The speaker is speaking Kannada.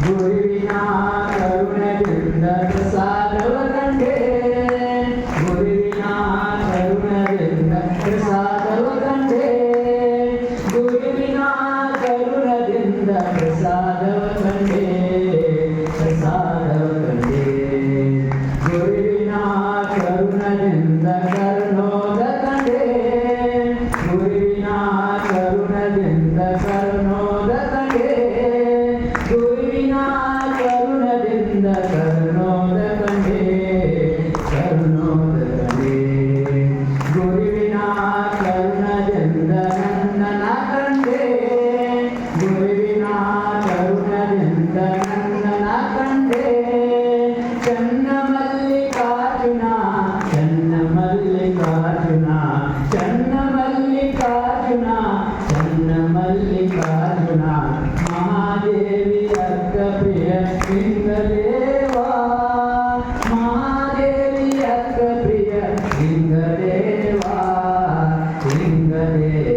ಗುರುವಿನ ಕರುಣದಿಂದ ಪ್ರಸಾದವ ಕಂಡೆ ಗುರುವಿನ ಕರುಣದಿಂದ ಪ್ರಸಾದವ ಕಂಡೆ ಗುರುವಿನ ಕರುಣದಿಂದ ಪ್ರಸಾದವ ಕಂಡೆ ಪ್ರಸಾದವ ಕಂಡೆ ಗುರುವಿನ ಕರುಣದಿಂದ ಕರುಣೋದ ಕಂಡೆ ಗುರುವಿನ ಕರುಣದಿಂದ ಕರುಣೋದ ಕಂಡೆ ಗುರುವಿನ ಕರುಣದಿಂದ ಕರುಣೋದ ಕಂಡೆ ಕರುಣೋದ ಕಂಡೆ ಗುರುವಿನ ಕರುಣದಿಂದ ನನ್ನನ ಕಂಡೆ ಗುರುವಿನ ಕರುಣದಿಂದ ನನ್ನನ ಕಂಡೆ ಚನ್ನ ಮಲ್ಲಿಕಾರ್ಜುನ ಚನ್ನ ಮಲ್ಲಿಕಾರ್ಜುನ ಚನ್ನ ಮಲ್ಲಿಕಾರ್ಜುನ ಚನ್ನ ಮಲ್ಲಿಕಾರ್ಜುನ ಮಹಾದೇವಿ ಅಕ್ಕ ಪ್ರಿಯ ಸಿಂಗದೇವಾ ಮಹಾದೇವಿ ಅಕ್ಕ ಪ್ರಿಯ ಸಿಂಗದೇವಾ ಸಿಂಗದೇವ